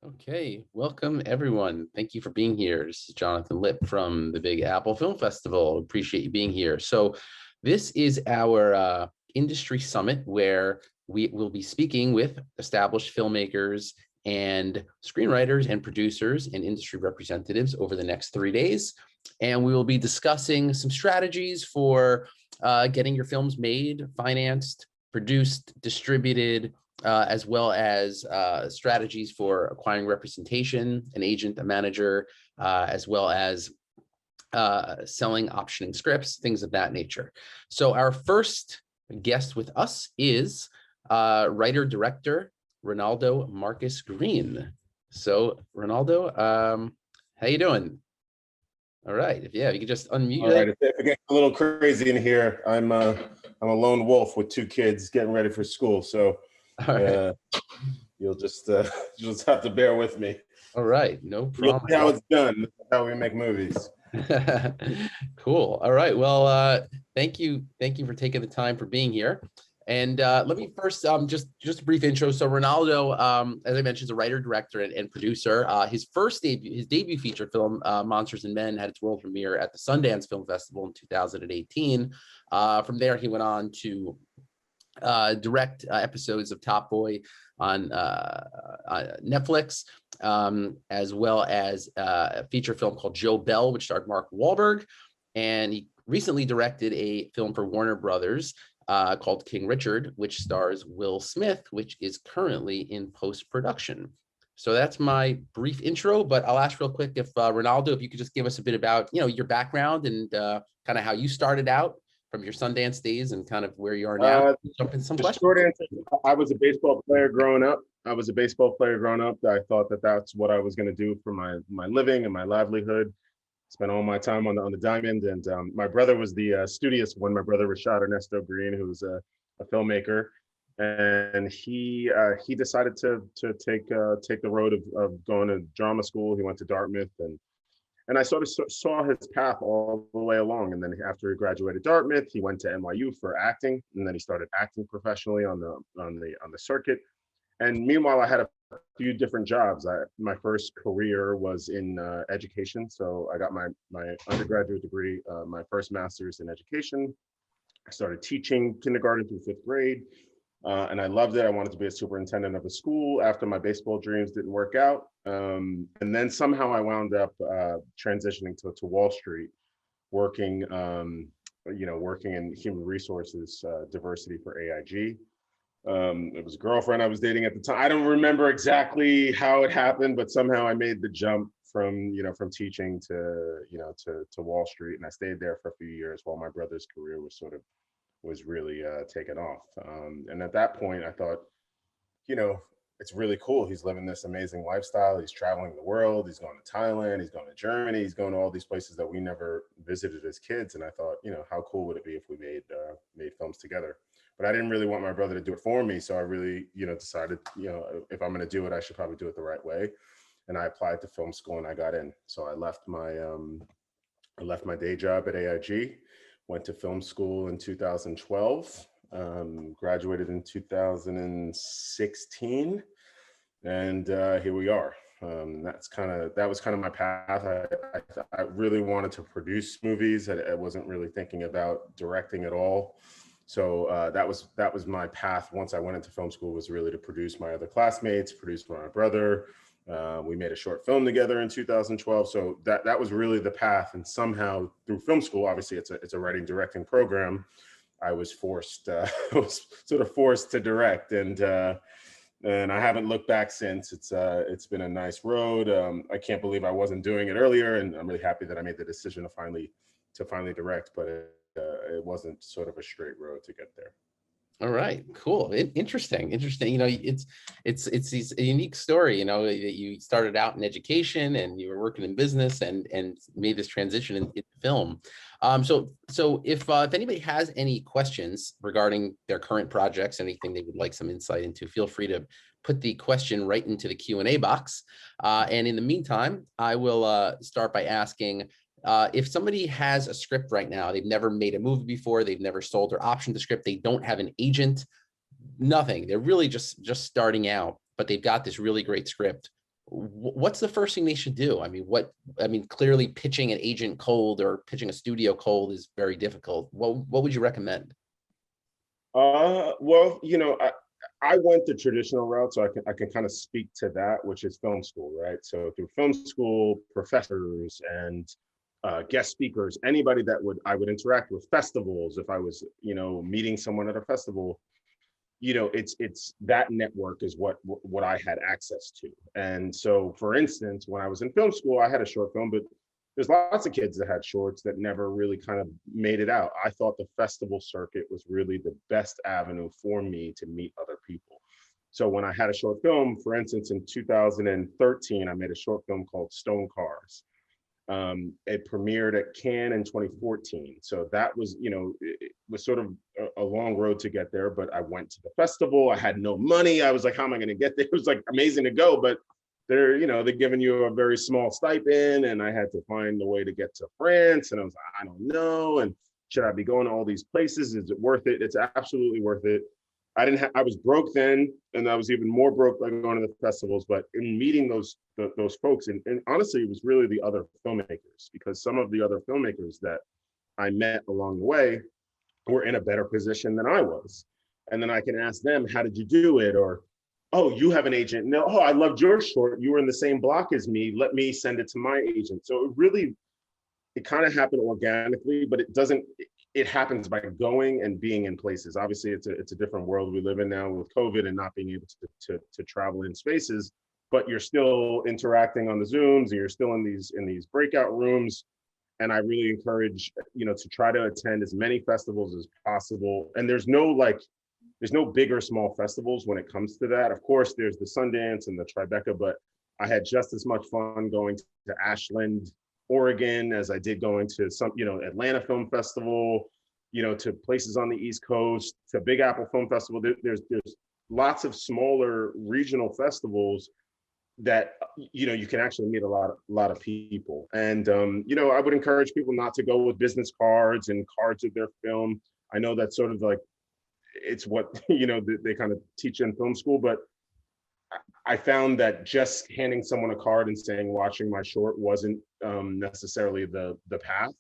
Okay, welcome everyone. Thank you for being here. This is Jonathan Lipp from the Big Apple Film Festival. Appreciate you being here. So this is our industry summit where we will be speaking with established filmmakers and screenwriters and producers and industry representatives over the next 3 days. And we will be discussing some strategies for getting your films made, financed, produced, distributed, as well as strategies for acquiring representation, an agent, a manager, as well as selling, optioning scripts, things of that nature. So our first guest with us is writer-director Ronaldo Marcus Green. So Ronaldo, how you doing? All right, yeah, you can just unmute. All right, if it gets a little crazy in here, I'm a lone wolf with 2 kids getting ready for school, so you'll just have to bear with me. All right, no problem. You'll see how it's done. How we make movies. Cool. All right. Well, thank you for taking the time for being here. And let me first just a brief intro. So Ronaldo, as I mentioned, is a writer, director, and producer. His debut feature film, Monsters and Men, had its world premiere at the Sundance Film Festival in 2018. From there, he went on to direct episodes of Top Boy on Netflix, as well as a feature film called Joe Bell, which starred Mark Wahlberg. And he recently directed a film for Warner Brothers called King Richard, which stars Will Smith, which is currently in post-production. So that's my brief intro, but I'll ask real quick if Ronaldo, if you could just give us a bit about, your background and kind of how you started out from your Sundance days and kind of where you are now. Jump in some questions. Short answer, I was a baseball player growing up. I thought that that's what I was going to do for my living and my livelihood. Spent all my time on the diamond, and my brother was the studious one. My brother Rashad Ernesto Green, who was a filmmaker, and he decided to take the road of going to drama school. He went to Dartmouth, and I sort of saw his path all the way along. And then after he graduated Dartmouth, he went to NYU for acting, and then he started acting professionally on the circuit. And meanwhile, I had a few different jobs. My first career was in education, so I got my undergraduate degree, my first master's in education. I started teaching kindergarten through 5th grade. And I loved it. I wanted to be a superintendent of a school after my baseball dreams didn't work out. And then somehow I wound up transitioning to Wall Street, working in human resources diversity for AIG. It was a girlfriend I was dating at the time. I don't remember exactly how it happened, but somehow I made the jump from teaching to Wall Street, and I stayed there for a few years while my brother's career was really taken off. And at that point, I thought, it's really cool. He's living this amazing lifestyle. He's traveling the world. He's going to Thailand. He's going to Germany. He's going to all these places that we never visited as kids. And I thought, how cool would it be if we made films together? But I didn't really want my brother to do it for me. So I really, decided, if I'm going to do it, I should probably do it the right way. And I applied to film school and I got in. So I left my day job at AIG. Went to film school in 2012, graduated in 2016, and here we are. That was kind of my path. I really wanted to produce movies. I wasn't really thinking about directing at all. So that was my path. Once I went into film school, was really to produce my other classmates, produce my brother. We made a short film together in 2012. So that was really the path. And somehow through film school, obviously it's a writing directing program, I was forced to direct, and I haven't looked back since. It's been a nice road. I can't believe I wasn't doing it earlier, and I'm really happy that I made the decision to finally direct, but it wasn't sort of a straight road to get there. All right, cool. Interesting. It's a unique story, that you started out in education and you were working in business and made this transition in film. So if anybody has any questions regarding their current projects, anything they would like some insight into, feel free to put the question right into the Q&A box. And in the meantime, I will start by asking, if somebody has a script right now, they've never made a movie before, they've never sold or optioned the script, they don't have an agent, nothing, they're really just starting out, but they've got this really great script. what's the first thing they should do? I mean, clearly pitching an agent cold or pitching a studio cold is very difficult. What would you recommend? Well, I went the traditional route, so I can kind of speak to that, which is film school, right? So through film school, professors and guest speakers, anybody that I would interact with, festivals, if I was, meeting someone at a festival, it's that network is what I had access to. And so, for instance, when I was in film school, I had a short film, but there's lots of kids that had shorts that never really kind of made it out. I thought the festival circuit was really the best avenue for me to meet other people. So when I had a short film, for instance, in 2013, I made a short film called Stone Cars. It premiered at Cannes in 2014. So that was, it was sort of a long road to get there, but I went to the festival. I had no money. I was like, how am I going to get there? It was like amazing to go, but they're giving you a very small stipend, and I had to find a way to get to France. And I was like, I don't know. And should I be going to all these places? Is it worth it? It's absolutely worth it. I was broke then, and I was even more broke by going to the festivals, but in meeting those folks, and honestly, it was really the other filmmakers, because some of the other filmmakers that I met along the way were in a better position than I was. And then I can ask them, how did you do it? Or, oh, you have an agent. No, oh, I loved your short. You were in the same block as me. Let me send it to my agent. So it kind of happened organically, but it happens by going and being in places. Obviously, it's a different world we live in now with COVID and not being able to travel in spaces, but you're still interacting on the Zooms, and you're still in these breakout rooms. And I really encourage, to try to attend as many festivals as possible. And there's no big or small festivals when it comes to that. Of course, there's the Sundance and the Tribeca, but I had just as much fun going to Ashland, Oregon, as I did going to some, Atlanta Film Festival, to places on the East Coast, to Big Apple Film Festival. There's lots of smaller regional festivals that you can actually meet a lot of people. And I would encourage people not to go with business cards and cards of their film. I know that's sort of like, it's what they kind of teach in film school, but I found that just handing someone a card and saying watching my short wasn't necessarily the path.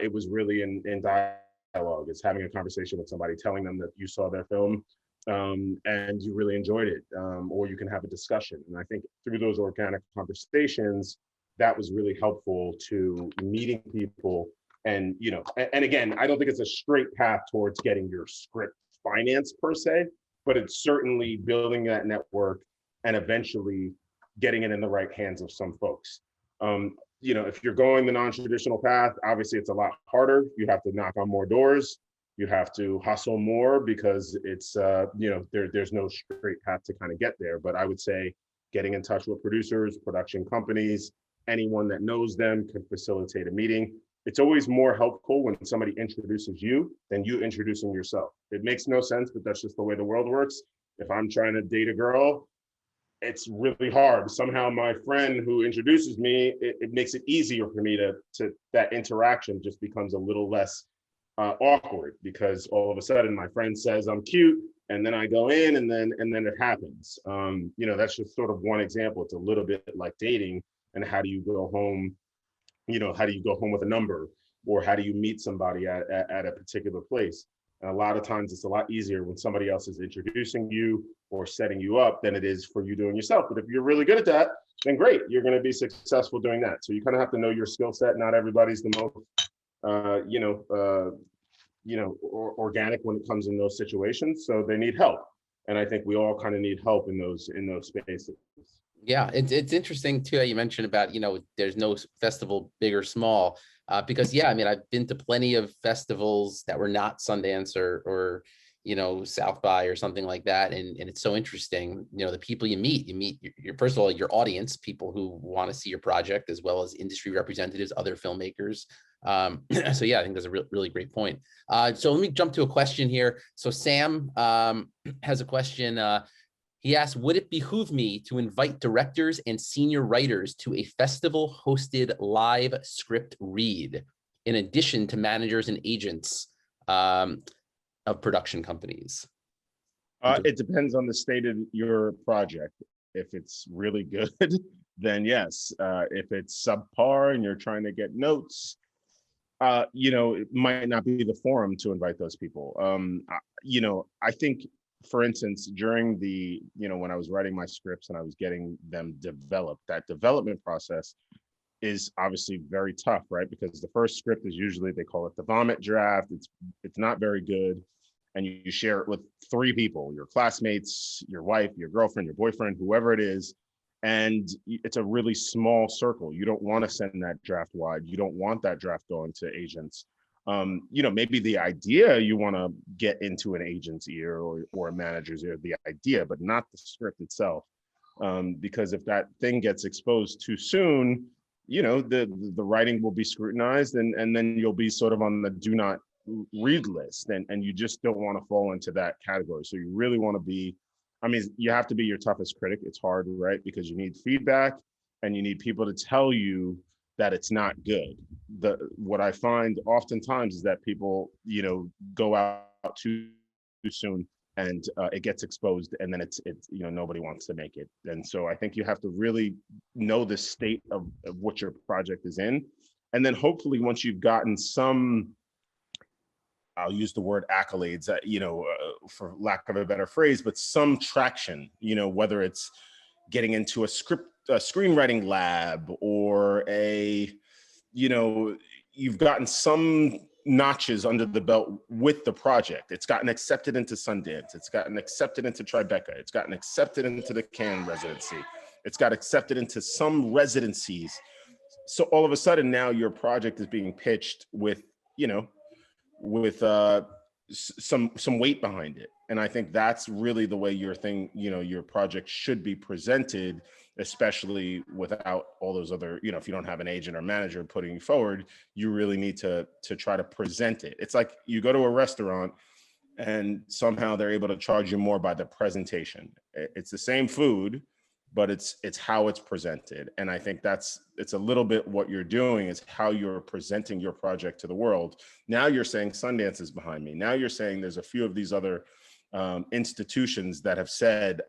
It was really in dialogue. It's having a conversation with somebody, telling them that you saw their film and you really enjoyed it, or you can have a discussion. And I think through those organic conversations, that was really helpful to meeting people. And and again, I don't think it's a straight path towards getting your script financed per se, but it's certainly building that network and eventually getting it in the right hands of some folks. If you're going the non-traditional path, obviously it's a lot harder. You have to knock on more doors. You have to hustle more, because it's there's no straight path to kind of get there. But I would say getting in touch with producers, production companies, anyone that knows them can facilitate a meeting. It's always more helpful when somebody introduces you than you introducing yourself. It makes no sense, but that's just the way the world works. If I'm trying to date a girl, it's really hard. Somehow my friend who introduces me, it makes it easier for me to that interaction just becomes a little less awkward, because all of a sudden my friend says I'm cute, and then I go in, and then it happens. That's just sort of one example. It's a little bit like dating, and how do you go home with a number, or how do you meet somebody at a particular place? And a lot of times it's a lot easier when somebody else is introducing you or setting you up than it is for you doing yourself. But if you're really good at that, then great, you're going to be successful doing that. So you kind of have to know your skill set. Not everybody's the most organic when it comes in those situations, so they need help. And I think we all kind of need help in those spaces. Yeah, it's interesting too. You mentioned about, there's no festival big or small, because yeah, I mean, I've been to plenty of festivals that were not Sundance or South by or something like that, and it's so interesting. The people you meet your first of all your audience, people who want to see your project, as well as industry representatives, other filmmakers. So yeah, I think that's a really great point. So let me jump to a question here. So Sam has a question. He asked, would it behoove me to invite directors and senior writers to a festival-hosted live script read, in addition to managers and agents of production companies? It depends on the state of your project. If it's really good, then yes. If it's subpar and you're trying to get notes, it might not be the forum to invite those people. I think, for instance, during when I was writing my scripts and I was getting them developed, that development process is obviously very tough, right? Because the first script is usually, they call it the vomit draft. It's not very good. And you share it with three people, your classmates, your wife, your girlfriend, your boyfriend, whoever it is. And it's a really small circle. You don't want to send that draft wide. You don't want that draft going to agents. Maybe the idea you want to get into an agent's ear or a manager's ear, the idea, but not the script itself. Because if that thing gets exposed too soon, the writing will be scrutinized, and then you'll be sort of on the do not read list, and you just don't want to fall into that category. So you really want to be, you have to be your toughest critic. It's hard, right? Because you need feedback and you need people to tell you that it's not good. What I find oftentimes is that people, go out too soon, and it gets exposed, and then it's nobody wants to make it. And so I think you have to really know the state of what your project is in, and then hopefully once you've gotten some, I'll use the word accolades, for lack of a better phrase, but some traction, whether it's getting into a screenwriting lab, or you've gotten some notches under the belt with the project. It's gotten accepted into Sundance. It's gotten accepted into Tribeca. It's gotten accepted into the Cannes residency. It's got accepted into some residencies. So all of a sudden now your project is being pitched with some weight behind it. And I think that's really the way your project should be presented, especially without all those other, if you don't have an agent or manager putting you forward, you really need to try to present it. It's like you go to a restaurant and somehow they're able to charge you more by the presentation. It's the same food, but it's how it's presented. And I think it's a little bit what you're doing, is how you're presenting your project to the world. Now you're saying Sundance is behind me. Now you're saying there's a few of these other institutions that have said,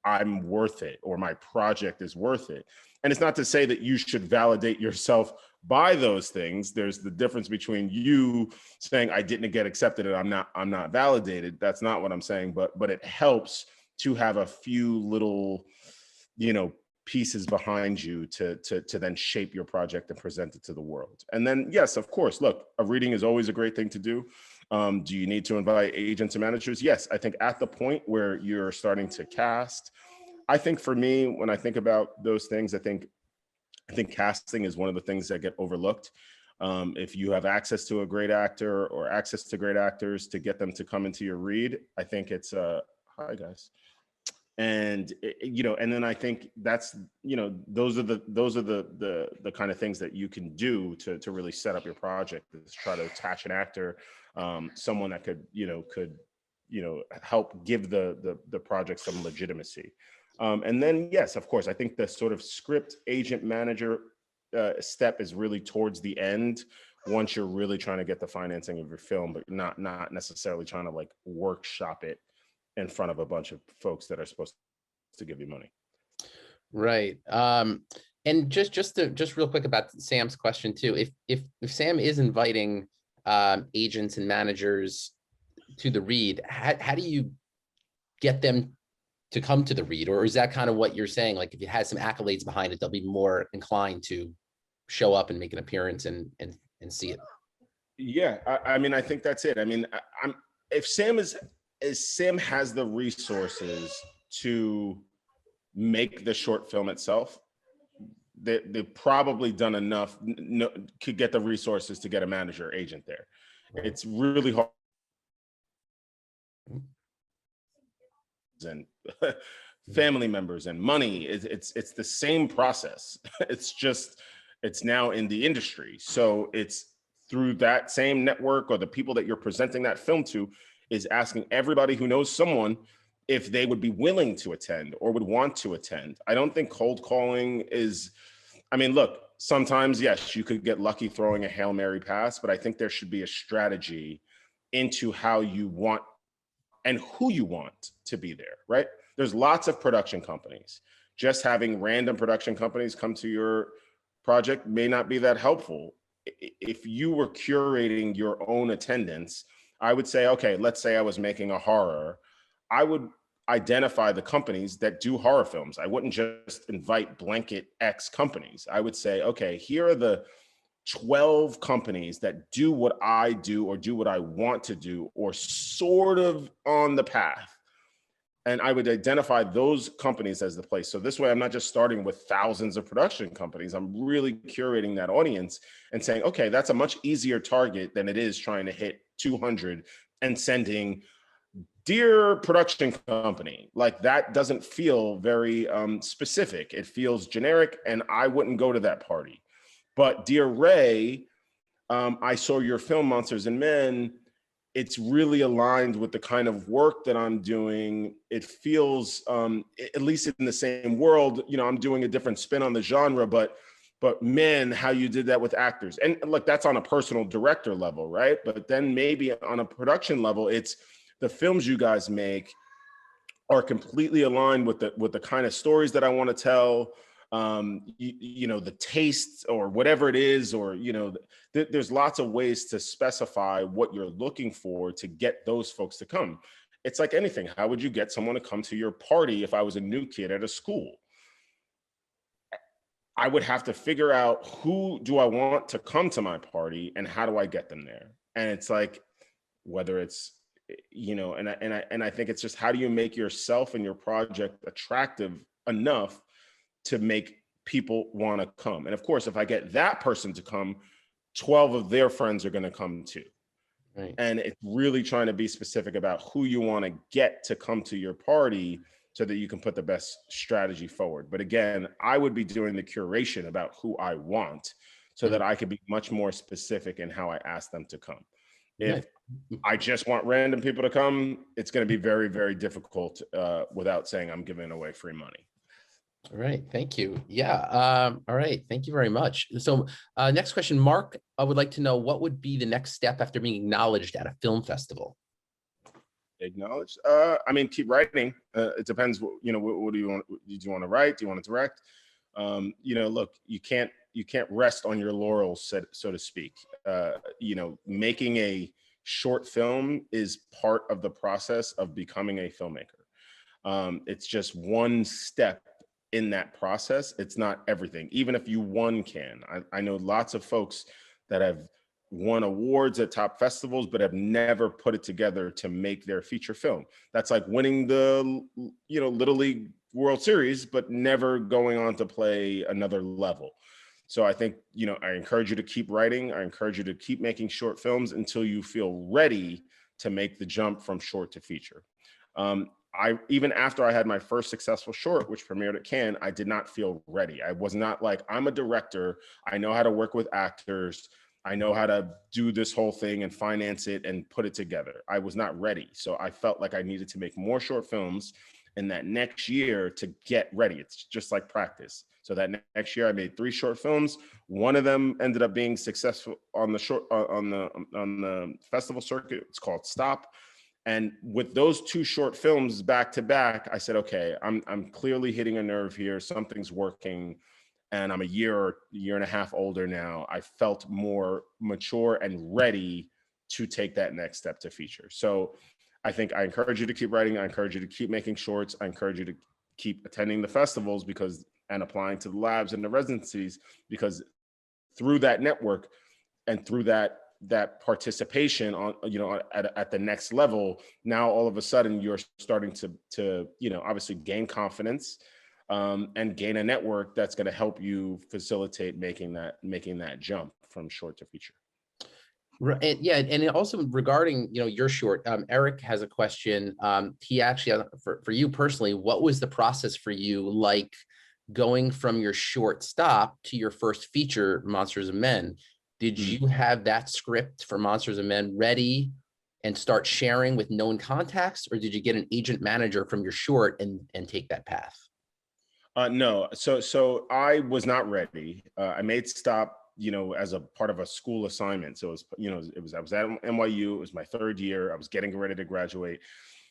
I'm worth it, or my project is worth it. And it's not to say that you should validate yourself by those things. There's the difference between you saying, I didn't get accepted and I'm not validated. That's not what I'm saying, but it helps to have a few little, pieces behind you to then shape your project and present it to the world. And then, yes, of course, look, a reading is always a great thing to do. Do you need to invite agents and managers? Yes, I think at the point where you're starting to cast, I think for me, when I think about those things, I think casting is one of the things that get overlooked. If you have access to a great actor or access to great actors to get them to come into your read, I think it's hi guys. And and then I think that's those are the kind of things that you can do to really set up your project, is try to attach an actor, someone that could help give the project some legitimacy. And then yes, of course, I think the sort of script agent manager step is really towards the end, once you're really trying to get the financing of your film, but not necessarily trying to like workshop it in front of a bunch of folks that are supposed to give you money. Right. And just real quick about Sam's question too. If Sam is inviting agents and managers to the read, how do you get them to come to the read? Or is that kind of what you're saying? Like if it has some accolades behind it, they'll be more inclined to show up and make an appearance and see it. Yeah, I think that's it. If Sam Sam has the resources to make the short film itself, they've probably done enough, could get the resources to get a manager or agent there. It's really hard. And family members and money, it's the same process. It's now in the industry. So it's through that same network, or the people that you're presenting that film to, is asking everybody who knows someone if they would be willing to attend or would want to attend. I don't think cold calling is, look, sometimes, yes, you could get lucky throwing a Hail Mary pass, but I think there should be a strategy into how you want and who you want to be there, right? There's lots of production companies. just having random production companies come to your project may not be that helpful. If you were curating your own attendance, I would say, okay, let's say I was making a horror. I would identify the companies that do horror films. I wouldn't just invite blanket X companies. I would say, okay, here are the 12 companies that do what I do or do what I want to do or sort of on the path. And I would identify those companies as the place. So this way, I'm not just starting with thousands of production companies. I'm really curating that audience and saying, okay, that's a much easier target than it is trying to hit 200 and sending, dear production company. Like, that doesn't feel very specific. It feels generic, and I wouldn't go to that party. But dear Ray, I saw your film Monsters and Men. It's really aligned with the kind of work that I'm doing. It feels, at least in the same world, you know, I'm doing a different spin on the genre, but man, how you did that with actors. And look, that's on a personal director level, right? But then maybe on a production level, it's the films you guys make are completely aligned with the kind of stories that I want to tell. You know, the taste or whatever it is, or, you know, there's lots of ways to specify what you're looking for to get those folks to come. It's like anything. How would you get someone to come to your party if I was a new kid at a school? I would have to figure out, who do I want to come to my party and how do I get them there? And it's like, whether it's, you know, and I think it's just, how do you make yourself and your project attractive enough to make people want to come? And of course, if I get that person to come, 12 of their friends are going to come too. Right. And it's really trying to be specific about who you want to get to come to your party so that you can put the best strategy forward. But again, I would be doing the curation about who I want so that I could be much more specific in how I ask them to come. If I just want random people to come, it's going to be very, very difficult without saying I'm giving away free money. All right, thank you. Yeah, all right, thank you very much. So next question, Mark, I would like to know, what would be the next step after being acknowledged at a film festival? Acknowledged? I mean, keep writing. It depends. You know, what do you want? Do you want to write? Do you want to direct? You know, look, you can't rest on your laurels, so to speak. You know, making a short film is part of the process of becoming a filmmaker. It's just one step in that process. It's not everything. Even if you won Cannes, I know lots of folks that have won awards at top festivals, but have never put it together to make their feature film. That's like winning the, you know, Little League World Series, but never going on to play another level. So I think, you know, I encourage you to keep writing. I encourage you to keep making short films until you feel ready to make the jump from short to feature. Even after I had my first successful short, which premiered at Cannes, I did not feel ready. I was not like, I'm a director. I know how to work with actors. I know how to do this whole thing and finance it and put it together. I was not ready. So I felt like I needed to make more short films in that next year to get ready. It's just like practice. So that next year I made 3 short films. One of them ended up being successful on the on the festival circuit. It's called Stop. And with those 2 short films back to back, I said, okay, I'm clearly hitting a nerve here. Something's working. And I'm a year and a half older now. I felt more mature and ready to take that next step to feature. So I think I encourage you to keep writing. I encourage you to keep making shorts. I encourage you to keep attending the festivals and applying to the labs and the residencies, because through that network and through that participation on, you know, at the next level, now all of a sudden you're starting to, you know, obviously gain confidence, and gain a network that's going to help you facilitate making that jump from short to feature. Right, and yeah, and also regarding, you know, your short, Eric has a question. He actually, for you personally, what was the process for you like going from your short Stop to your first feature, Monsters and Men? Did you have that script for Monsters and Men ready and start sharing with known contacts, or did you get an agent manager from your short and take that path? No, so I was not ready. I made Stop, you know, as a part of a school assignment. So it was, you know, I was at NYU. It was my 3rd year. I was getting ready to graduate.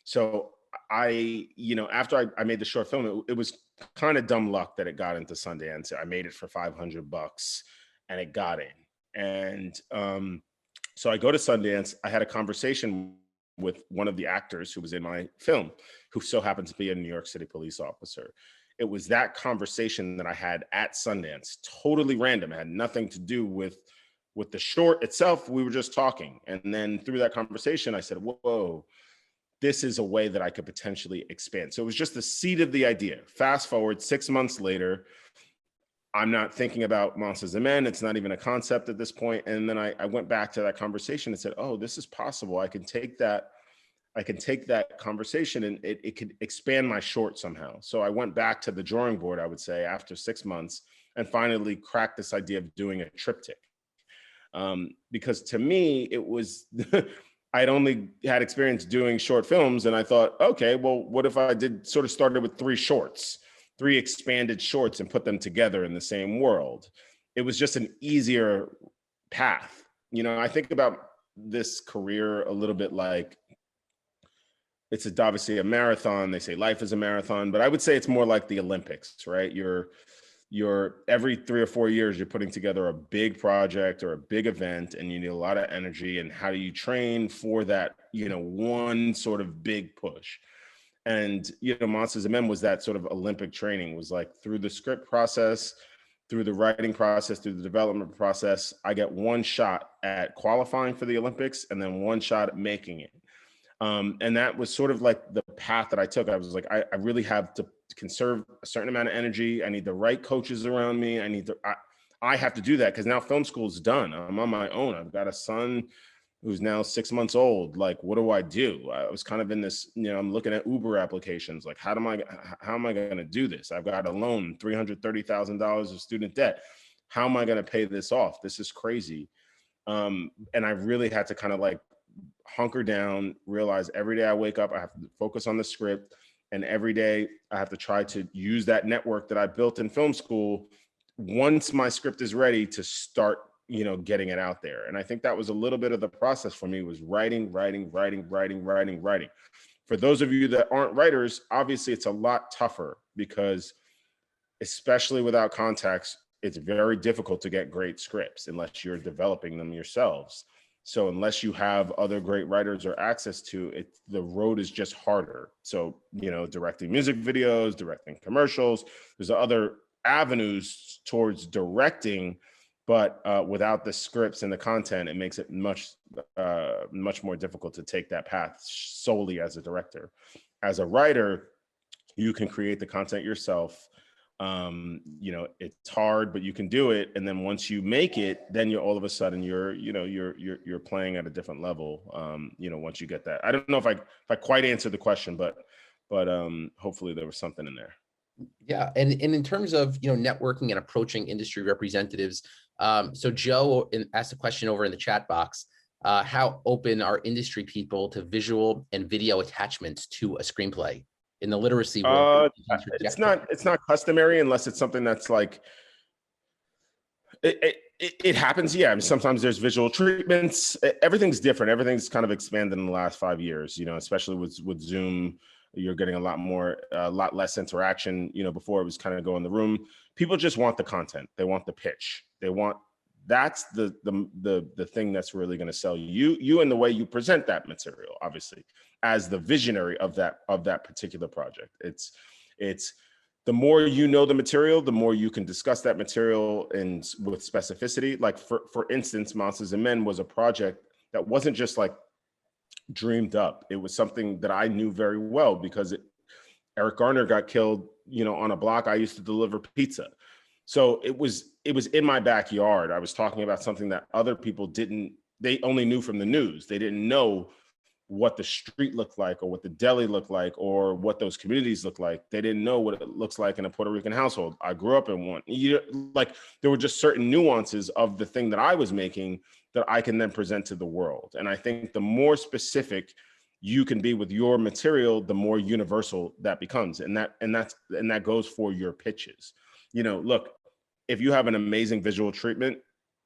So after I made the short film, it was kind of dumb luck that it got into Sundance. I made it for $500 and it got in. And so I go to Sundance. I had a conversation with one of the actors who was in my film, who so happened to be a New York City police officer. It was that conversation that I had at Sundance, totally random. It had nothing to do with the short itself. We were just talking. And then through that conversation, I said, whoa, this is a way that I could potentially expand. So it was just the seed of the idea. Fast forward 6 months later, I'm not thinking about Monsters and Men. It's not even a concept at this point. And then I went back to that conversation and said, oh, this is possible. I can take that conversation and it could expand my short somehow. So I went back to the drawing board, I would say, after 6 months and finally cracked this idea of doing a triptych. Because to me, it was, I'd only had experience doing short films. And I thought, okay, well, what if I started with 3 expanded shorts and put them together in the same world? It was just an easier path. I think about this career a little bit like, it's obviously a marathon. They say life is a marathon, but I would say it's more like the Olympics, right? You're every 3 or 4 years, you're putting together a big project or a big event, and you need a lot of energy. And how do you train for that, one sort of big push? And, Monsters and Men was that sort of Olympic training, was like through the script process, through the writing process, through the development process, I get one shot at qualifying for the Olympics and then one shot at making it. And that was sort of like the path that I took. I was like, I really have to conserve a certain amount of energy. I need the right coaches around me. I have to do that because now film school is done. I'm on my own. I've got a son who's now 6 months old. Like, what do I do? I was kind of in this, I'm looking at Uber applications. Like, how am I going to do this? I've got a loan, $330,000 of student debt. How am I going to pay this off? This is crazy. And I really had to kind of like hunker down, realize every day I wake up, I have to focus on the script. And every day I have to try to use that network that I built in film school once my script is ready to start, getting it out there. And I think that was a little bit of the process for me, was writing. For those of you that aren't writers, obviously it's a lot tougher because, especially without context, it's very difficult to get great scripts unless you're developing them yourselves. So unless you have other great writers or access to it, the road is just harder. So, directing music videos, directing commercials, there's other avenues towards directing, but without the scripts and the content, it makes it much more difficult to take that path solely as a director. As a writer, you can create the content yourself. It's hard, but you can do it. And then once you make it, then you're all of a sudden you're playing at a different level. Once you get that. I don't know if I quite answered the question, but hopefully there was something in there. Yeah, and in terms of networking and approaching industry representatives, so Joe asked a question over in the chat box. How open are industry people to visual and video attachments to a screenplay? In the literacy world, it's not customary unless it's something that's like it happens. Yeah, I mean, sometimes there's visual treatments. Everything's different. Everything's kind of expanded in the last 5 years. Especially with Zoom, you're getting a lot less interaction. Before it was kind of go in the room. People just want the content. They want the pitch. That's the thing that's really going to sell you and the way you present that material, obviously, as the visionary of that particular project. It's the more the material, the more you can discuss that material and with specificity. Like for instance, Monsters and Men was a project that wasn't just like dreamed up. It was something that I knew very well because Eric Garner got killed, on a block I used to deliver pizza. So it was in my backyard. I was talking about something that other people they only knew from the news. They didn't know what the street looked like or what the deli looked like or what those communities look like. They didn't know what it looks like in a Puerto Rican household. I grew up in one. There were just certain nuances of the thing that I was making that I can then present to the world. And I think the more specific you can be with your material, the more universal that becomes. And that goes for your pitches. Look, if you have an amazing visual treatment,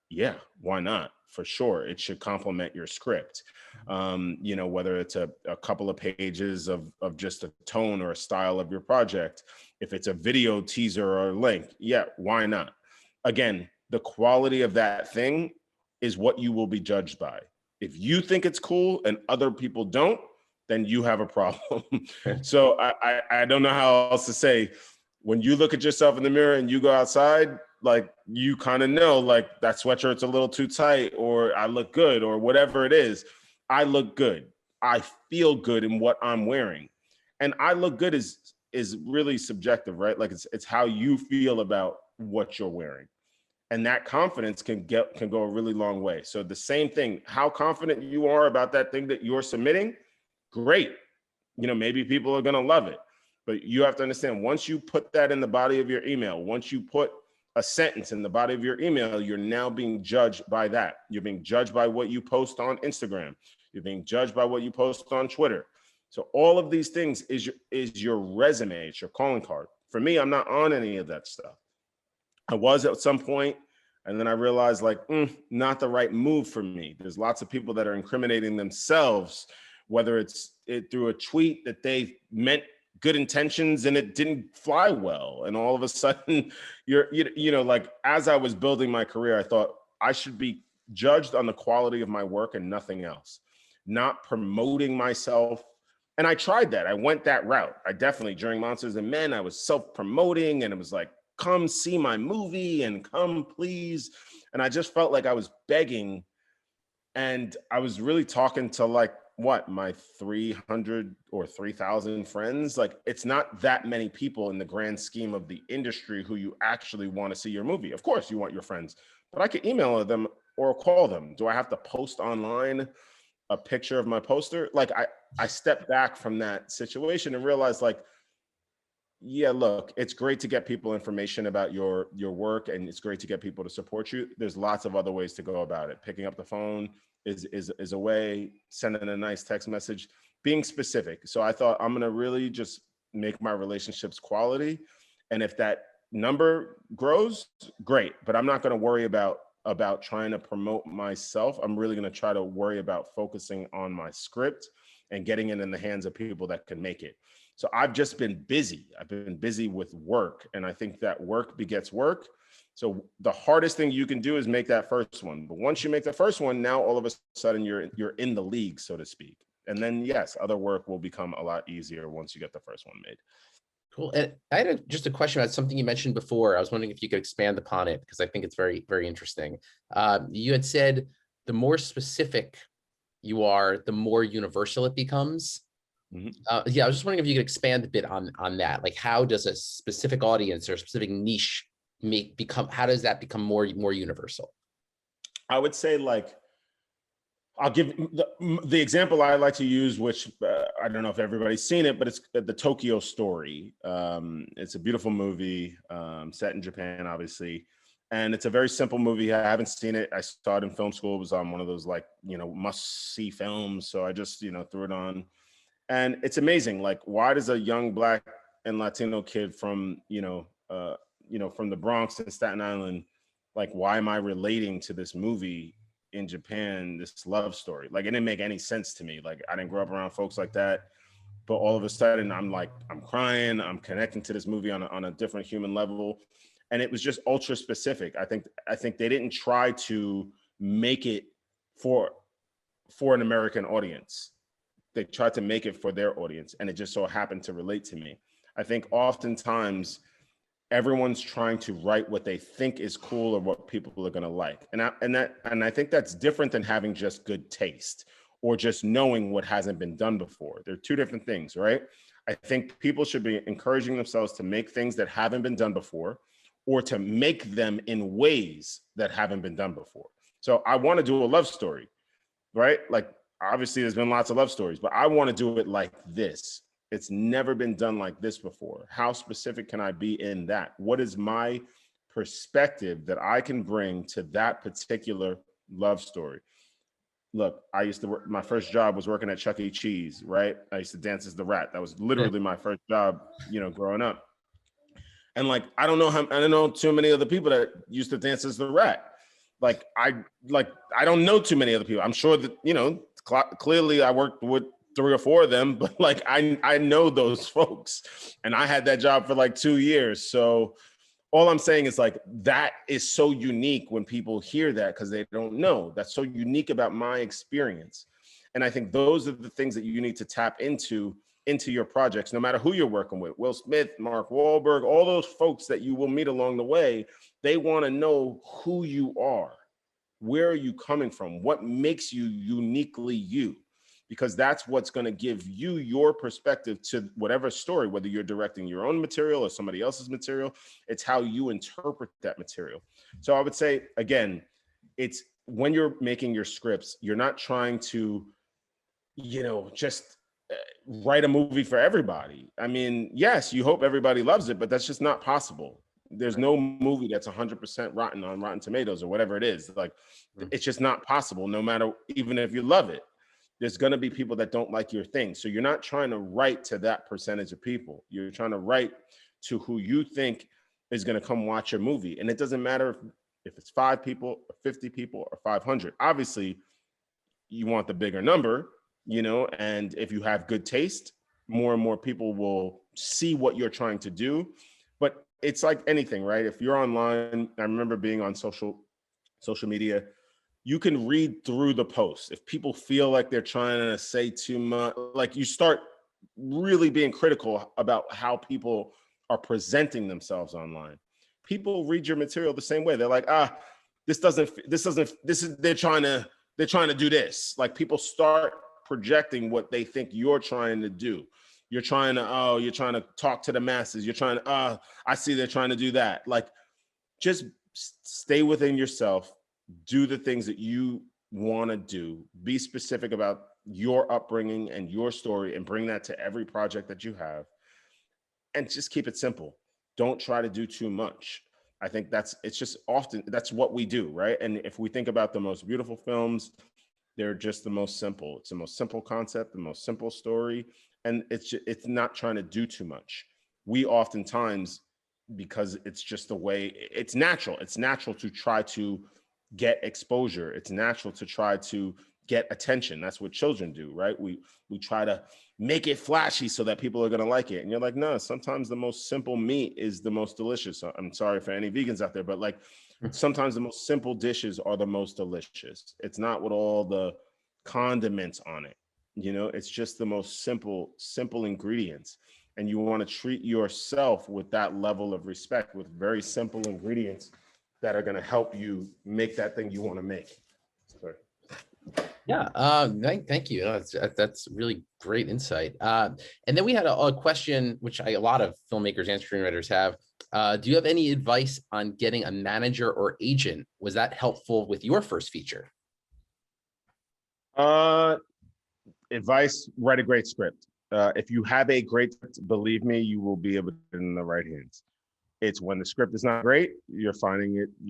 yeah, why not? for sure. It should complement your script. You know, whether it's a couple of pages of just a tone or a style of your project. If it's a video teaser or a link, yeah, why not? Again, the quality of that thing is what you will be judged by. If you think it's cool and other people don't, then you have a problem. So I don't know how else to say. When you look at yourself in the mirror and you go outside, like, you kind of know, like, that sweatshirt's a little too tight, or I look good, or whatever it is. I look good. I feel good in what I'm wearing. And I look good is really subjective, right? Like, it's how you feel about what you're wearing. And that confidence can go a really long way. So the same thing, how confident you are about that thing that you're submitting, great. You know, maybe people are going to love it. But you have to understand, once you put that in the body of your email, once you put a sentence in the body of your email, you're now being judged by that. You're being judged by what you post on Instagram. You're being judged by what you post on Twitter. So all of these things is your resume. It's your calling card. For me, I'm not on any of that stuff. I was at some point, and then I realized, like, not the right move for me. There's lots of people that are incriminating themselves, whether it's through a tweet that they meant good intentions and it didn't fly well. And all of a sudden you know, like, as I was building my career, I thought I should be judged on the quality of my work and nothing else, not promoting myself. And I tried that. I went that route. I definitely, during Monsters and Men, I was self-promoting, and it was like, come see my movie and come please. And I just felt like I was begging. And I was really talking to, like, my 300 or 3,000 friends. Like, it's not that many people in the grand scheme of the industry who you actually want to see your movie. Of course you want your friends, but I could email them or call them. Do I have to post online a picture of my poster? Like, I stepped back from that situation and realized, like, yeah, look, it's great to get people information about your work, and it's great to get people to support you. There's lots of other ways to go about it. Picking up the phone is a way, sending a nice text message, being specific. So I thought, I'm going to really just make my relationships quality. And if that number grows, great, but I'm not going to worry about trying to promote myself. I'm really going to try to worry about focusing on my script and getting it in the hands of people that can make it. So I've just been busy. I've been busy with work, and I think that work begets work. So the hardest thing you can do is make that first one. But once you make the first one, now all of a sudden you're in the league, so to speak. And then, yes, other work will become a lot easier once you get the first one made. Cool. And I had just a question about something you mentioned before. I was wondering if you could expand upon it, because I think it's very, very interesting. You had said the more specific you are, the more universal it becomes. Yeah, I was just wondering if you could expand a bit on that. Like, how does a specific audience or a specific niche how does that become more universal? I would say, like, I'll give the example I like to use, which I don't know if everybody's seen it, but it's the Tokyo Story. It's a beautiful movie set in Japan, obviously. And it's a very simple movie. I haven't seen it. I saw it in film school. It was on one of those, like, you know, must-see films. So I just, you know, threw it on. And it's amazing. Like, why does a young Black and Latino kid from, from the Bronx and Staten Island, like, why am I relating to this movie in Japan, this love story? Like, it didn't make any sense to me. Like, I didn't grow up around folks like that. But all of a sudden, I'm crying. I'm connecting to this movie on a different human level. And it was just ultra specific. I think they didn't try to make it for an American audience. They tried to make it for their audience, and it just so happened to relate to me. I think oftentimes everyone's trying to write what they think is cool or what people are going to like. And I think that's different than having just good taste or just knowing what hasn't been done before. They're two different things, right? I think people should be encouraging themselves to make things that haven't been done before, or to make them in ways that haven't been done before. So I want to do a love story, right? Like, obviously there's been lots of love stories, but I want to do it like this. It's never been done like this before. How specific can I be in that? What is my perspective that I can bring to that particular love story? Look, I used to work, my first job was working at Chuck E. Cheese, right? I used to dance as the rat. That was literally my first job, growing up. And, like, I don't know too many other people that used to dance as the rat. Like I don't know too many other people. I'm sure that, you know, clearly I worked with 3 or 4 of them, but like I know those folks, and I had that job for like 2 years. So all I'm saying is like, that is so unique when people hear that, because they don't know. That's so unique about my experience. And I think those are the things that you need to tap into your projects, no matter who you're working with. Will Smith, Mark Wahlberg, all those folks that you will meet along the way, they want to know who you are. Where are you coming from? What makes you uniquely you? Because that's what's going to give you your perspective to whatever story, whether you're directing your own material or somebody else's material. It's how you interpret that material. So I would say, again, it's when you're making your scripts, you're not trying to, you know, just write a movie for everybody. I mean, yes, you hope everybody loves it, but that's just not possible. There's no movie that's 100% rotten on Rotten Tomatoes or whatever it is. Like, it's just not possible, no matter, even if you love it. There's going to be people that don't like your thing. So you're not trying to write to that percentage of people. You're trying to write to who you think is going to come watch your movie. And it doesn't matter if it's 5 people or 50 people or 500. Obviously, you want the bigger number, you know, and if you have good taste, more and more people will see what you're trying to do. But it's like anything, right? If you're online, I remember being on social media, you can read through the posts. If people feel like they're trying to say too much, like, you start really being critical about how people are presenting themselves online. People read your material the same way. They're like, they're trying to do this. Like, people start projecting what they think you're trying to do. You're trying to talk to the masses. You're trying to, I see they're trying to do that. Like, just stay within yourself. Do the things that you want to do. Be specific about your upbringing and your story, and bring that to every project that you have. And just keep it simple. Don't try to do too much. I think it's just often that's what we do, right? And if we think about the most beautiful films, they're just the most simple. It's the most simple concept, the most simple story, and it's not trying to do too much. We oftentimes, because it's just the way it's natural. It's natural to try to get exposure. It's natural to try to get attention. That's what children do, right? We try to make it flashy so that people are going to like it. And you're like, no, sometimes the most simple meat is the most delicious. I'm sorry for any vegans out there, but like, sometimes the most simple dishes are the most delicious. It's not with all the condiments on it. You know, it's just the most simple ingredients. And you want to treat yourself with that level of respect, with very simple ingredients that are going to help you make that thing you want to make. Sorry. Yeah, thank you. That's really great insight. And then we had a question, which a lot of filmmakers and screenwriters have. Do you have any advice on getting a manager or agent? Was that helpful with your first feature? Advice: write a great script. If you have a great script, believe me, you will be able to put it in the right hands. It's when the script is not great, you're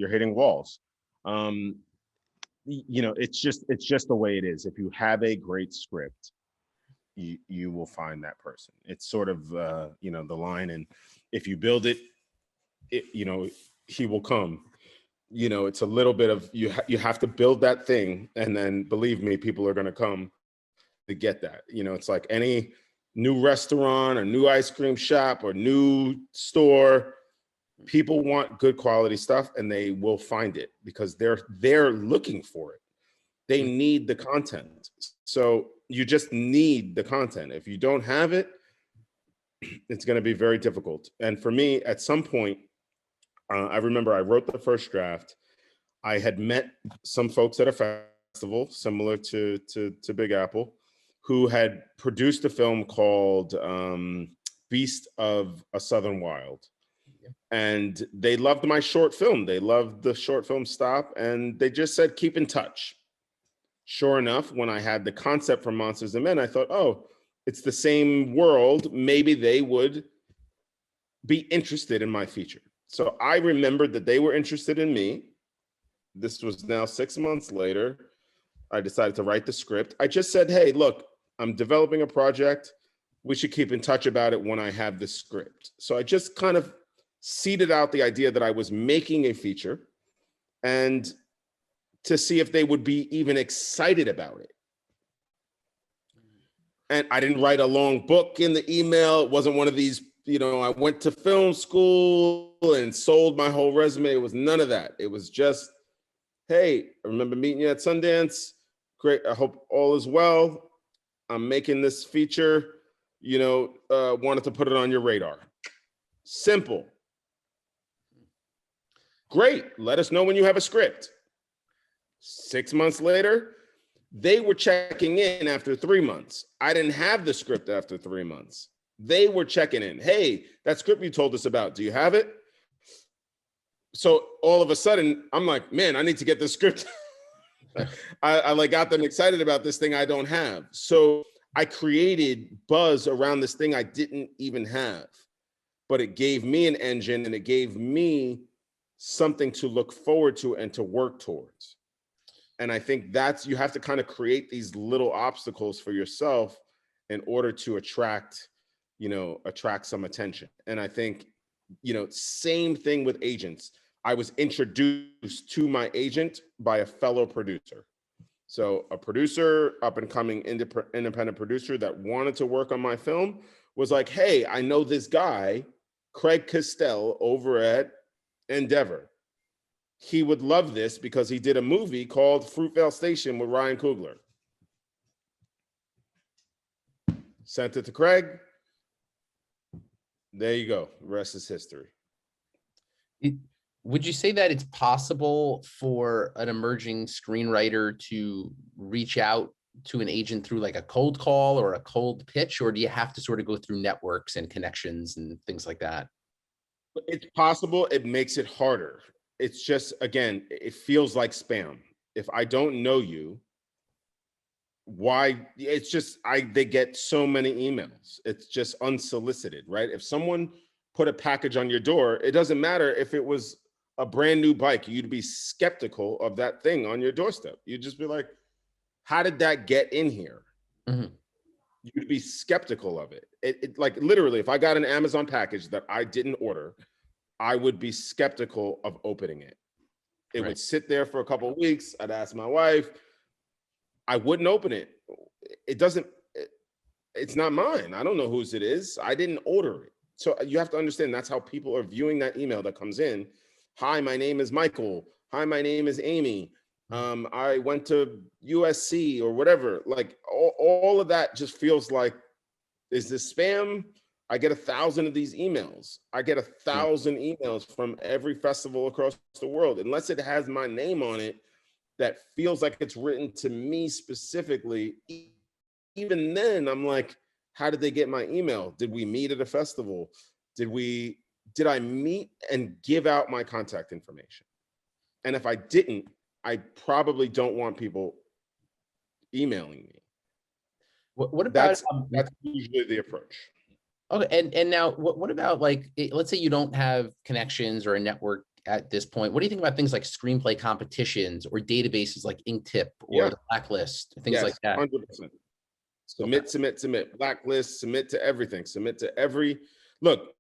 hitting walls. You know, it's just the way it is. If you have a great script, you will find that person. It's sort of you know, the line, and if you build it, you know, he will come. You know, it's a little bit of you have to build that thing, and then believe me, people are going to come to get that. You know, it's like any new restaurant or new ice cream shop or new store. People want good quality stuff, and they will find it because they're looking for it. They need the content. So you just need the content. If you don't have it, it's going to be very difficult. And for me, at some point, I remember I wrote the first draft. I had met some folks at a festival similar to Big Apple, who had produced a film called Beast of a Southern Wild. And they loved my short film. They loved the short film Stop, and they just said, keep in touch. Sure enough, when I had the concept for Monsters and Men, I thought, oh, it's the same world. Maybe they would be interested in my feature. So I remembered that they were interested in me. This was now 6 months later. I decided to write the script. I just said, hey, look, I'm developing a project. We should keep in touch about it when I have the script. So I just kind of seeded out the idea that I was making a feature. And to see if they would be even excited about it. And I didn't write a long book in the email. It wasn't one of these, I went to film school and sold my whole resume. It was none of that. It was just, hey, I remember meeting you at Sundance. Great. I hope all is well. I'm making this feature, wanted to put it on your radar. Simple. Great. Let us know when you have a script. 6 months later, they were checking in after 3 months. I didn't have the script after 3 months. They were checking in. Hey, that script you told us about, do you have it? So all of a sudden, I'm like, man, I need to get this script. I like got them excited about this thing I don't have. So I created buzz around this thing I didn't even have, but it gave me an engine and it gave me something to look forward to and to work towards. And I think you have to kind of create these little obstacles for yourself in order to attract some attention. And I think, same thing with agents. I was introduced to my agent by a fellow producer. So a producer, up and coming independent producer that wanted to work on my film was like, hey, I know this guy, Craig Castell over at Endeavor. He would love this because he did a movie called Fruitvale Station with Ryan Coogler. Sent it to Craig. There you go. The rest is history. Would you say that it's possible for an emerging screenwriter to reach out to an agent through like a cold call or a cold pitch, or do you have to sort of go through networks and connections and things like that? It's possible. It makes it harder. It's just, again, it feels like spam. If I don't know you, why? It's just, they get so many emails. It's just unsolicited, right? If someone put a package on your door, it doesn't matter if it was a brand new bike, you'd be skeptical of that thing on your doorstep. You'd just be like, how did that get in here? Mm-hmm. You'd be skeptical of it. It like literally, if I got an Amazon package that I didn't order, I would be skeptical of opening it. It would sit there for a couple of weeks. I'd ask my wife. I wouldn't open it. It's not mine. I don't know whose it is. I didn't order it. So you have to understand that's how people are viewing that email that comes in. Hi, my name is Michael. Hi, my name is Amy. I went to USC or whatever. Like all of that just feels like, is this spam? I get 1,000 of these emails. I get 1,000 emails from every festival across the world. Unless it has my name on it, that feels like it's written to me specifically. Even then, I'm like, how did they get my email? Did we meet at a festival? Did I meet and give out my contact information? And if I didn't, I probably don't want people emailing me. What about that's usually the approach. Okay, and now what about like, let's say you don't have connections or a network at this point. What do you think about things like screenplay competitions or databases like Inktip or the Blacklist, things like that? 100%. Submit, Blacklist, submit to everything, submit to every, look,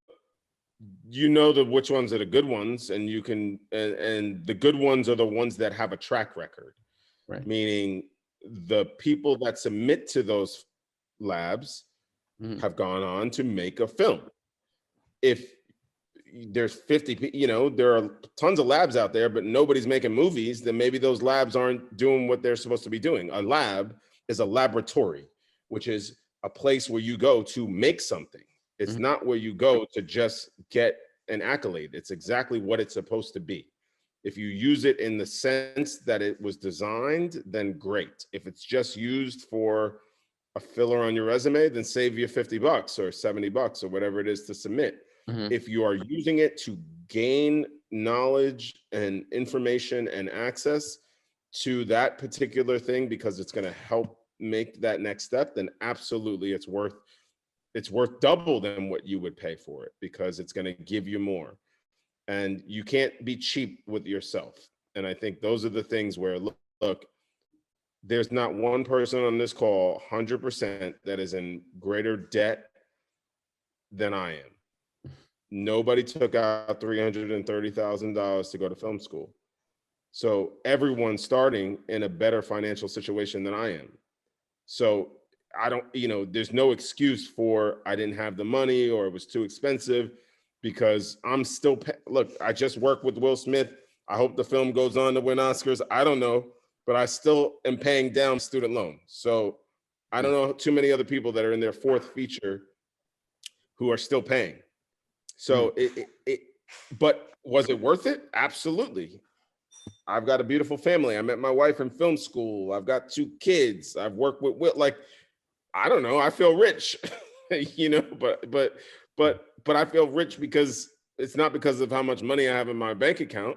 which ones are the good ones, and you can, and the good ones are the ones that have a track record, right? Meaning the people that submit to those labs have gone on to make a film. If there's 50, there are tons of labs out there, but nobody's making movies, then maybe those labs aren't doing what they're supposed to be doing. A lab is a laboratory, which is a place where you go to make something. It's not where you go to just get an accolade. It's exactly what it's supposed to be. If you use it in the sense that it was designed, then great. If it's just used for a filler on your resume, then save you $50 or $70 or whatever it is to submit. If you are using it to gain knowledge and information and access to that particular thing because it's going to help make that next step, then absolutely it's worth double than what you would pay for it because it's going to give you more. And you can't be cheap with yourself. And I think those are the things where, look, there's not one person on this call 100% that is in greater debt than I am. Nobody took out $330,000 to go to film school. So everyone's starting in a better financial situation than I am. So I don't, there's no excuse for I didn't have the money or it was too expensive, because I'm still, look, I just worked with Will Smith. I hope the film goes on to win Oscars. I don't know, but I still am paying down student loan. So I don't know too many other people that are in their fourth feature who are still paying. So but was it worth it? Absolutely. I've got a beautiful family. I met my wife in film school. I've got 2 kids. I've worked with Will. Like, I don't know. I feel rich, but I feel rich because it's not because of how much money I have in my bank account,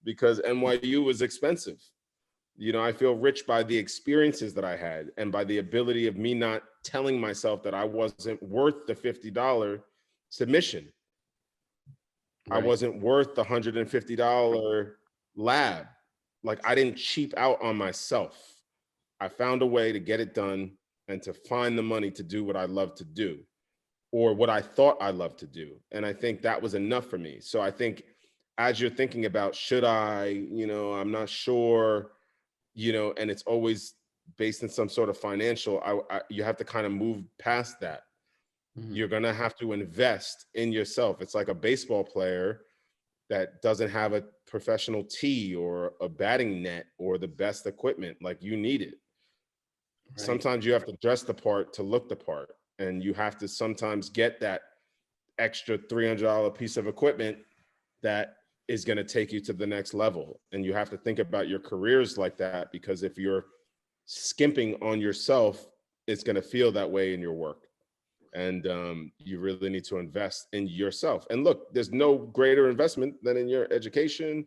because NYU was expensive. I feel rich by the experiences that I had and by the ability of me not telling myself that I wasn't worth the $50 submission. Right. I wasn't worth the $150 lab. Like, I didn't cheap out on myself. I found a way to get it done and to find the money to do what I love to do, or what I thought I loved to do. And I think that was enough for me. So I think as you're thinking about, should I, I'm not sure, and it's always based in some sort of financial, you have to kind of move past that. Mm-hmm. You're going to have to invest in yourself. It's like a baseball player that doesn't have a professional tee or a batting net or the best equipment. Like, you need it. Right. Sometimes you have to dress the part to look the part, and you have to sometimes get that extra $300 piece of equipment that is going to take you to the next level. And you have to think about your careers like that, because if you're skimping on yourself, it's going to feel that way in your work. And you really need to invest in yourself. And look, there's no greater investment than in your education,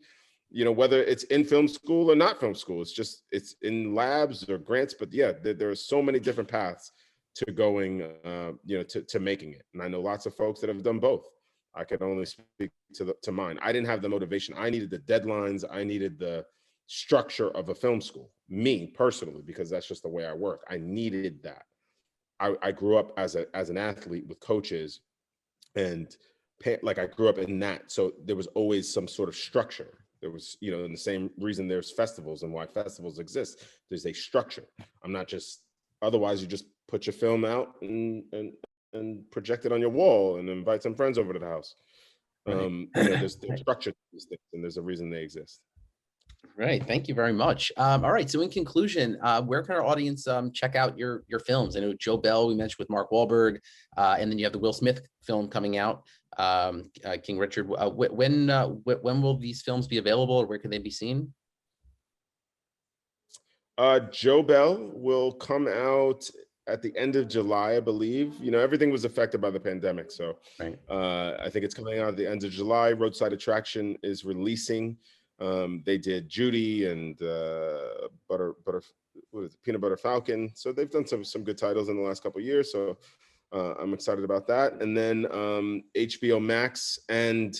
whether it's in film school or not film school. It's in labs or grants. But yeah, there are so many different paths to going, to making it. And I know lots of folks that have done both. I can only speak to mine. I didn't have the motivation. I needed the deadlines. I needed the structure of a film school, me personally, because that's just the way I work. I needed that. I grew up as an athlete with coaches, and I grew up in that. So there was always some sort of structure. There was, in the same reason there's festivals and why festivals exist, there's a structure. I'm not just, otherwise you just put your film out and project it on your wall and invite some friends over to the house. Right. There's structure to these things, and there's a reason they exist. Right. Thank you very much. All right. So in conclusion, where can our audience check out your films? I know Joe Bell, we mentioned, with Mark Wahlberg, and then you have the Will Smith film coming out, King Richard. When will these films be available, or where can they be seen? Joe Bell will come out at the end of July, I believe. Everything was affected by the pandemic. So right. I think it's coming out at the end of July. Roadside Attraction is releasing. They did Judy and Peanut Butter Falcon. So they've done some good titles in the last couple of years. So I'm excited about that. And then HBO Max and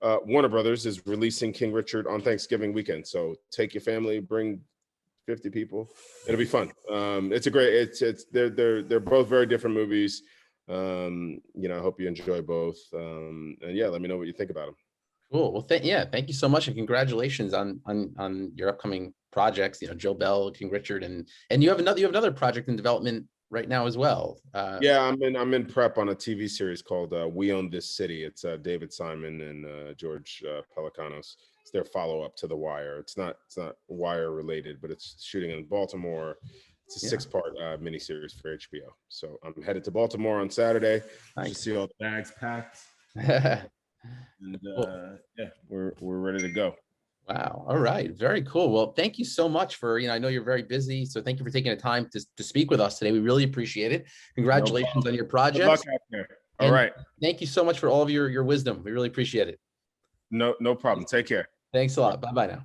Warner Brothers is releasing King Richard on Thanksgiving weekend. So take your family, bring 50 people. It'll be fun. It's a great. They're both very different movies. I hope you enjoy both. And yeah, let me know what you think about them. Cool. Well, thank you so much, and congratulations on your upcoming projects. Joe Bell, King Richard, and you have another project in development right now as well. Yeah, I'm in prep on a TV series called We Own This City. It's David Simon and George Pelicanos. It's their follow-up to The Wire. It's not Wire related, but it's shooting in Baltimore. It's a 6-part miniseries for HBO. So I'm headed to Baltimore on Saturday. Nice. To see all the bags packed. And cool. Yeah, we're ready to go. Wow. All right. Very cool. Well, thank you so much for, I know you're very busy, so thank you for taking the time to speak with us today. We really appreciate it. Congratulations on your project. Good luck out there. All right. Thank you so much for all of your wisdom. We really appreciate it. No problem. Take care. Thanks a lot. Bye-bye now.